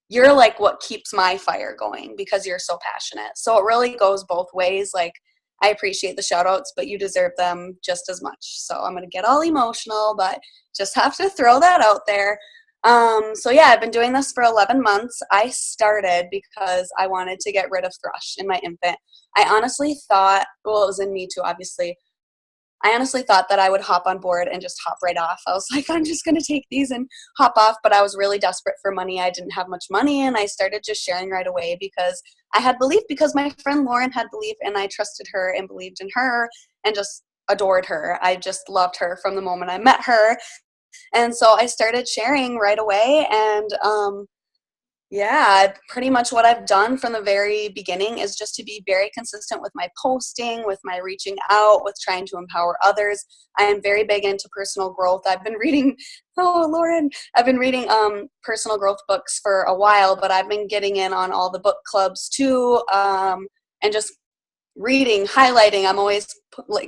you're like what keeps my fire going because you're so passionate. So it really goes both ways. Like, I appreciate the shout outs, but you deserve them just as much. So I'm going to get all emotional, but just have to throw that out there. So yeah, I've been doing this for 11 months. I started because I wanted to get rid of thrush in my infant. I honestly thought, well, it was in me too, obviously. I honestly thought that I would hop on board and just hop right off. I was like, I'm just going to take these and hop off. But I was really desperate for money. I didn't have much money, and I started just sharing right away because I had belief, because my friend Lauren had belief, and I trusted her and believed in her and just adored her. I just loved her from the moment I met her. And so I started sharing right away, and yeah, pretty much what I've done from the very beginning is just to be very consistent with my posting, with my reaching out, with trying to empower others. I am very big into personal growth. I've been reading, personal growth books for a while, but I've been getting in on all the book clubs too, and just reading, highlighting. I'm always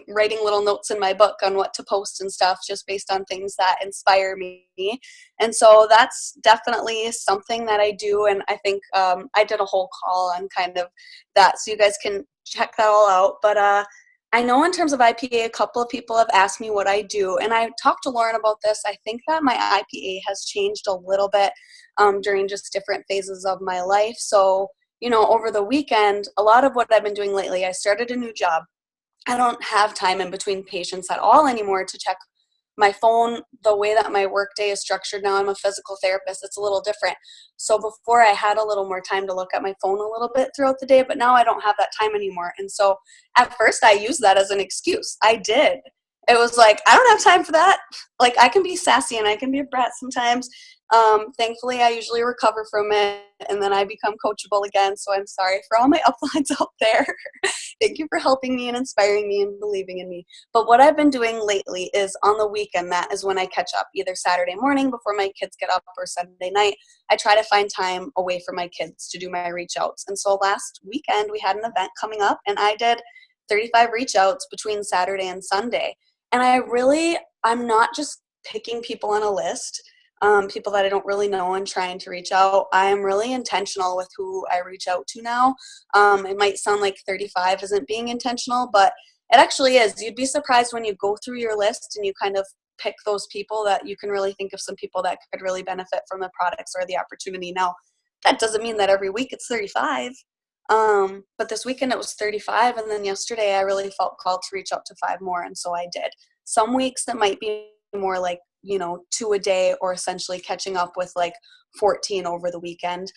writing little notes in my book on what to post and stuff, just based on things that inspire me. And so that's definitely something that I do. And I think I did a whole call on kind of that, so you guys can check that all out. But I know in terms of IPA, a couple of people have asked me what I do, and I talked to Lauren about this. I think that my IPA has changed a little bit during just different phases of my life. So over the weekend, a lot of what I've been doing lately, I started a new job. I don't have time in between patients at all anymore to check my phone. The way that my workday is structured now, I'm a physical therapist, it's a little different. So before, I had a little more time to look at my phone a little bit throughout the day, but now I don't have that time anymore. And so at first, I used that as an excuse. I did. It was like, I don't have time for that. Like, I can be sassy and I can be a brat sometimes. Thankfully, I usually recover from it, and then I become coachable again. So I'm sorry for all my uplines out there. Thank you for helping me and inspiring me and believing in me. But what I've been doing lately is on the weekend, that is when I catch up, either Saturday morning before my kids get up or Sunday night. I try to find time away from my kids to do my reach outs. And so last weekend, we had an event coming up, and I did 35 reach outs between Saturday and Sunday. And I'm not just picking people on a list, people that I don't really know and trying to reach out. I'm really intentional with who I reach out to now. It might sound like 35 isn't being intentional, but it actually is. You'd be surprised when you go through your list and you kind of pick those people that you can really think of some people that could really benefit from the products or the opportunity. Now, that doesn't mean that every week it's 35. But this weekend it was 35, and then yesterday I really felt called to reach out to 5 more, and so I did. Some weeks that might be more like 2 a day, or essentially catching up with like 14 over the weekend.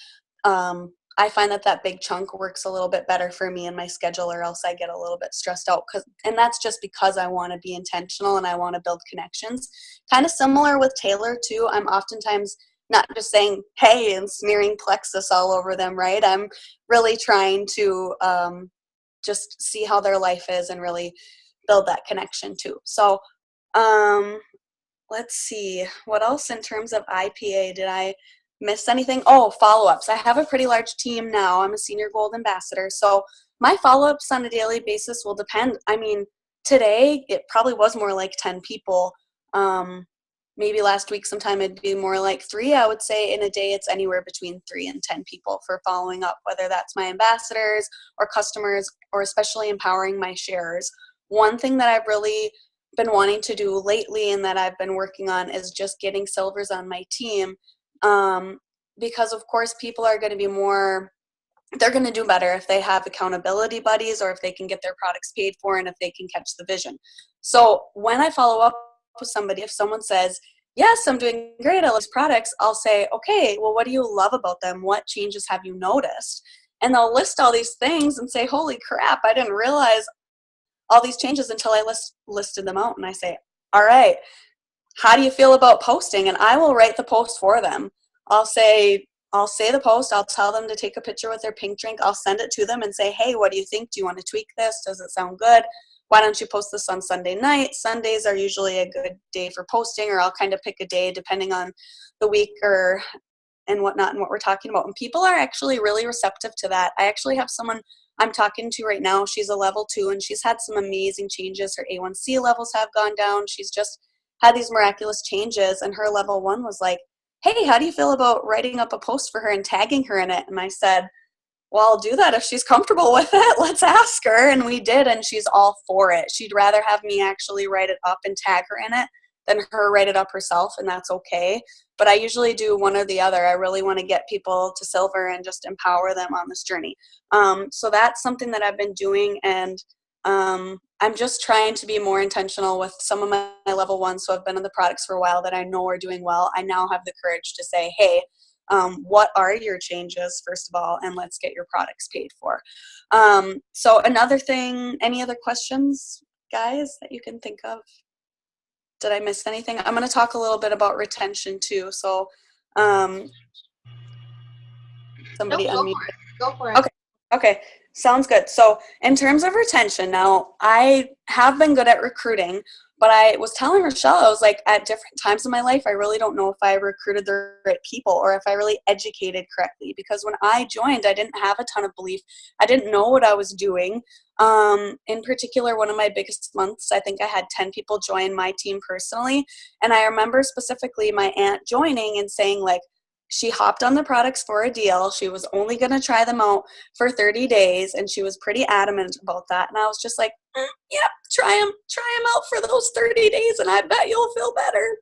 I find that big chunk works a little bit better for me in my schedule, or else I get a little bit stressed out. And that's just because I want to be intentional and I want to build connections. Kind of similar with Taylor too. I'm oftentimes not just saying, hey, and smearing Plexus all over them, right? I'm really trying to just see how their life is and really build that connection too. So let's see, what else in terms of IPA? Did I miss anything? Oh, follow-ups. I have a pretty large team now. I'm a senior gold ambassador. So my follow-ups on a daily basis will depend. I mean, today it probably was more like 10 people. Maybe last week sometime it'd be more like 3. I would say in a day it's anywhere between 3 and 10 people for following up, whether that's my ambassadors or customers, or especially empowering my sharers. One thing that I've really been wanting to do lately and that I've been working on is just getting silvers on my team, because of course people are going to be more, they're going to do better if they have accountability buddies, or if they can get their products paid for, and if they can catch the vision. So when I follow up with somebody, if someone says, yes, I'm doing great, I love these products, I'll say, okay, well, what do you love about them? What changes have you noticed? And they'll list all these things and say, holy crap, I didn't realize all these changes until I listed them out. And I say, all right, how do you feel about posting? And I will write the post for them. I'll say the post, I'll tell them to take a picture with their pink drink, I'll send it to them and say, hey, what do you think? Do you want to tweak this? Does it sound good? Why don't you post this on Sunday night? Sundays are usually a good day for posting, or I'll kind of pick a day depending on the week and whatnot and what we're talking about. And people are actually really receptive to that. I actually have someone I'm talking to right now. She's a level 2 and she's had some amazing changes. Her A1C levels have gone down. She's just had these miraculous changes. And her level 1 was like, hey, how do you feel about writing up a post for her and tagging her in it? And I said, well, I'll do that if she's comfortable with it. Let's ask her. And we did, and she's all for it. She'd rather have me actually write it up and tag her in it than her write it up herself, and that's okay. But I usually do one or the other. I really want to get people to silver and just empower them on this journey. So that's something that I've been doing, and I'm just trying to be more intentional with some of my level 1s who have been in the products for a while that I know are doing well. I now have the courage to say, hey, what are your changes, first of all, and let's get your products paid for. So another thing, any other questions, guys, that you can think of? Did I miss anything? I'm going to talk a little bit about retention too. So somebody unmute. Go for it. Okay. Sounds good. So in terms of retention, now I have been good at recruiting, but I was telling Rochelle, I was like, at different times in my life, I really don't know if I recruited the right people or if I really educated correctly. Because when I joined, I didn't have a ton of belief. I didn't know what I was doing. In particular, one of my biggest months, I think I had 10 people join my team personally. And I remember specifically my aunt joining and saying, like, she hopped on the products for a deal. She was only going to try them out for 30 days, and she was pretty adamant about that. And I was just like, yep, try them out for those 30 days, and I bet you'll feel better.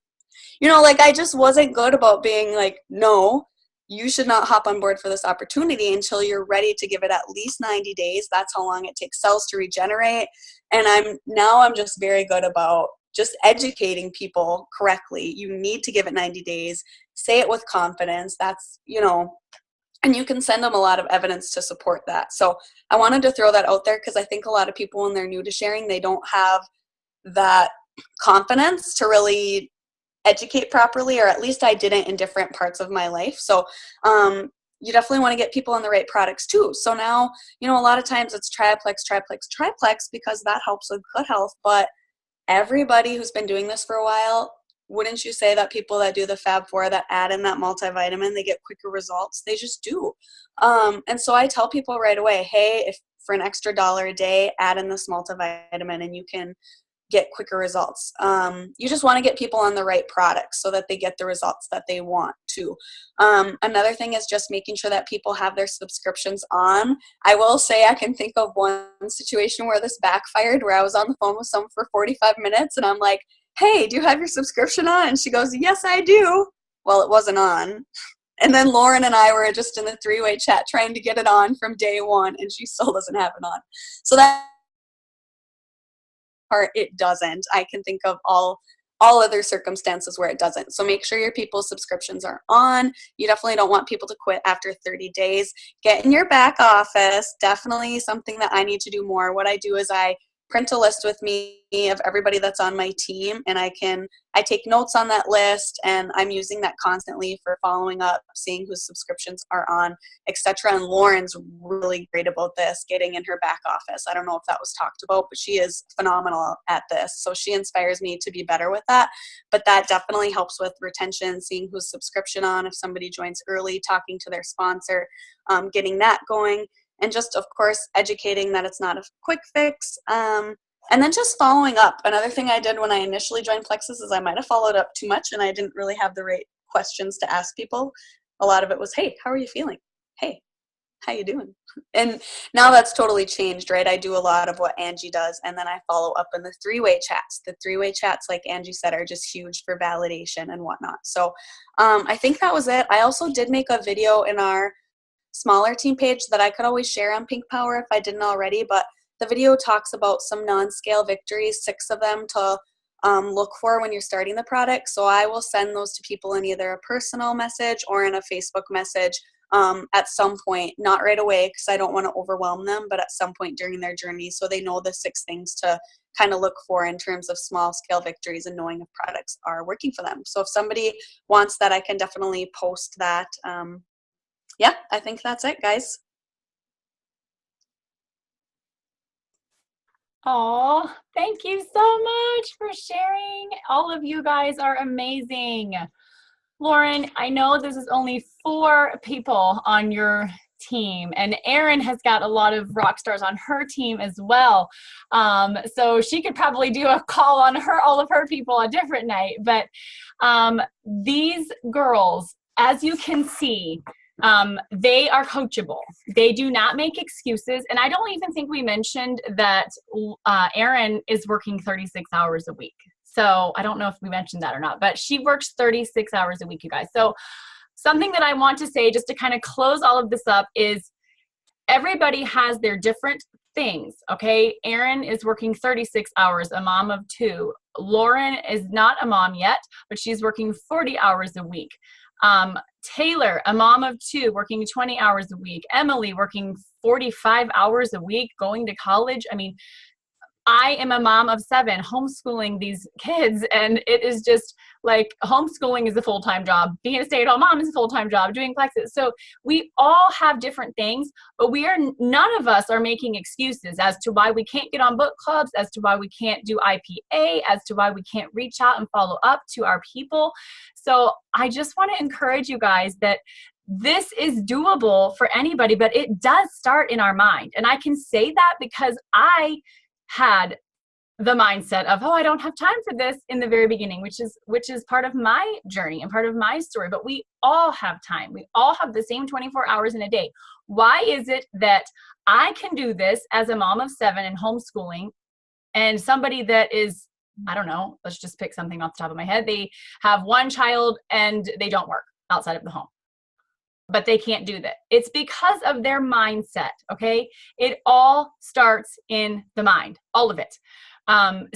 Like I just wasn't good about being like, no, you should not hop on board for this opportunity until you're ready to give it at least 90 days. That's how long it takes cells to regenerate. And I'm just very good about just educating people correctly. You need to give it 90 days. Say it with confidence. That's, and you can send them a lot of evidence to support that. So I wanted to throw that out there because I think a lot of people, when they're new to sharing, they don't have that confidence to really educate properly, or at least I didn't in different parts of my life. So you definitely want to get people on the right products too. So now, a lot of times it's triplex, because that helps with gut health. But everybody who's been doing this for a while, wouldn't you say that people that do the Fab 4 that add in that multivitamin, they get quicker results? They just do. And so I tell people right away, hey, if for an extra $1 a day, add in this multivitamin and you can get quicker results. You just want to get people on the right products so that they get the results that they want to. Another thing is just making sure that people have their subscriptions on. I will say I can think of one situation where this backfired, where I was on the phone with someone for 45 minutes and I'm like, hey, do you have your subscription on? And she goes, yes, I do. Well, it wasn't on. And then Lauren and I were just in the 3-way chat trying to get it on from day one, and she still doesn't have it on. So that part, it doesn't. I can think of all other circumstances where it doesn't. So make sure your people's subscriptions are on. You definitely don't want people to quit after 30 days. Get in your back office. Definitely something that I need to do more. What I do is I print a list with me of everybody that's on my team, and I take notes on that list, and I'm using that constantly for following up, seeing whose subscriptions are on, etc. And Lauren's really great about this, getting in her back office. I don't know if that was talked about, but she is phenomenal at this. So she inspires me to be better with that. But that definitely helps with retention, seeing whose subscription on, if somebody joins early, talking to their sponsor, getting that going. And just, of course, educating that it's not a quick fix. And then just following up. Another thing I did when I initially joined Plexus is I might have followed up too much, and I didn't really have the right questions to ask people. A lot of it was, hey, how are you feeling? Hey, how you doing? And now that's totally changed, right? I do a lot of what Angie does, and then I follow up in the three-way chats. The three-way chats, like Angie said, are just huge for validation and whatnot. So I think that was it. I also did make a video in our smaller team page that I could always share on Pink Power if I didn't already, but the video talks about some non-scale victories, 6 of them to look for when you're starting the product. So I will send those to people in either a personal message or in a Facebook message at some point, not right away because I don't want to overwhelm them, but at some point during their journey, so they know the 6 things to kind of look for in terms of small scale victories and knowing if products are working for them. So if somebody wants that, I can definitely post that. Yeah, I think that's it, guys. Oh, thank you so much for sharing. All of you guys are amazing. Lauren, I know this is only 4 people on your team, and Erin has got a lot of rock stars on her team as well. So she could probably do a call on all of her people a different night. But these girls, as you can see, they are coachable. They do not make excuses. And I don't even think we mentioned that Erin is working 36 hours a week. So I don't know if we mentioned that or not, but she works 36 hours a week, you guys. So something that I want to say just to kind of close all of this up is everybody has their different things, okay? Erin is working 36 hours, a mom of 2. Lauren is not a mom yet, but she's working 40 hours a week. Taylor, a mom of 2, working 20 hours a week. Emily, working 45 hours a week, going to college. I mean, I am a mom of 7, homeschooling these kids, and it is just like homeschooling is a full-time job. Being a stay-at-home mom is a full-time job, doing Plexus. So we all have different things, but none of us are making excuses as to why we can't get on book clubs, as to why we can't do IPA, as to why we can't reach out and follow up to our people. So I just want to encourage you guys that this is doable for anybody, but it does start in our mind. And I can say that because I had the mindset of, oh, I don't have time for this in the very beginning, which is part of my journey and part of my story. But we all have time. We all have the same 24 hours in a day. Why is it that I can do this as a mom of 7 and homeschooling, and somebody that is, I don't know, let's just pick something off the top of my head. They have 1 child and they don't work outside of the home, but they can't do that. It's because of their mindset, okay? It all starts in the mind, all of it.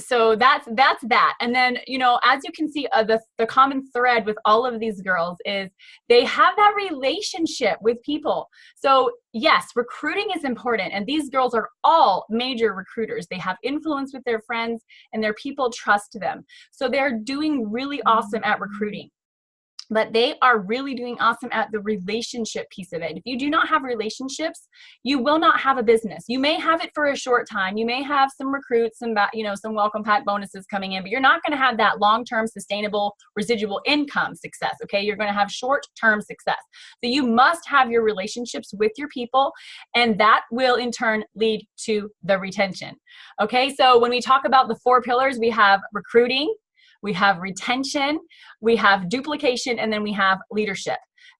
So that's that. And then, you know, as you can see, the common thread with all of these girls is they have that relationship with people. So yes, recruiting is important. And these girls are all major recruiters. They have influence with their friends and their people trust them. So they're doing really awesome at recruiting. But they are really doing awesome at the relationship piece of it. If you do not have relationships, you will not have a business. You may have it for a short time. You may have some recruits, some welcome pack bonuses coming in, but you're not going to have that long-term sustainable residual income success, okay? You're going to have short-term success. So you must have your relationships with your people, and that will in turn lead to the retention, okay? So when we talk about the 4 pillars, we have recruiting, we have retention, we have duplication, and then we have leadership.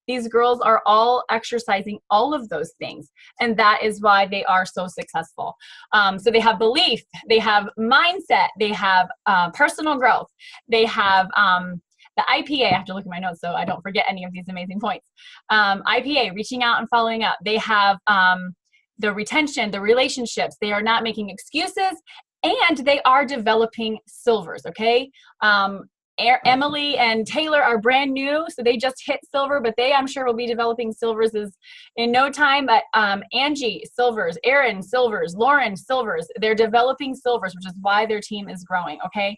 These girls are all exercising all of those things, and that is why they are so successful. So they have belief, they have mindset, they have personal growth, they have the IPA. I have to look at my notes so I don't forget any of these amazing points. IPA, reaching out and following up. They have the retention, the relationships. They are not making excuses, and they are developing silvers, okay? Emily and Taylor are brand new, so they just hit silver, but they, I'm sure, will be developing silvers in no time. But Angie, silvers, Erin, silvers, Lauren, silvers. They're developing silvers, which is why their team is growing, okay?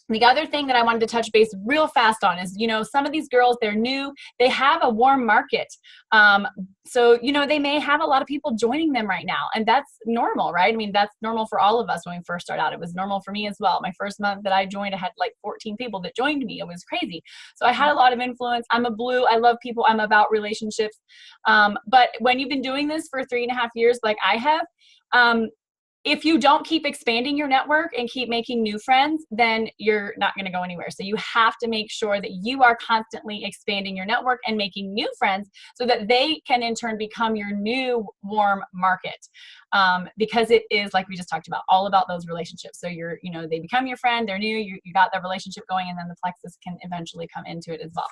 The other thing that I wanted to touch base real fast on is, you know, some of these girls, they're new, they have a warm market. So, you know, they may have a lot of people joining them right now, and that's normal, right? I mean, that's normal for all of us when we first start out. It was normal for me as well. My first month that I joined, I had like 14 people that joined me. It was crazy. So I had a lot of influence. I'm a blue. I love people. I'm about relationships. But when you've been doing this for 3.5 years, like I have, if you don't keep expanding your network and keep making new friends, then you're not going to go anywhere. So you have to make sure that you are constantly expanding your network and making new friends so that they can in turn become your new warm market. Because it is, like we just talked about, all about those relationships. So you're, you know, they become your friend, they're new, you got the relationship going, and then the plexus can eventually come into it as well.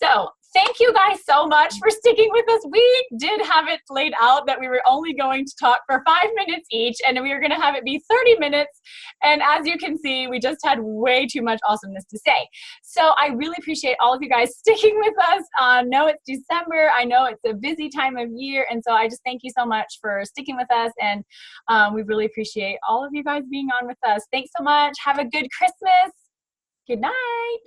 So thank you guys so much for sticking with us. We did have it laid out that we were only going to talk for 5 minutes each, and we were going to have it be 30 minutes. And as you can see, we just had way too much awesomeness to say. So I really appreciate all of you guys sticking with us. I know it's December. I know it's a busy time of year. And so I just thank you so much for sticking with us. And we really appreciate all of you guys being on with us. Thanks so much. Have a good Christmas. Good night.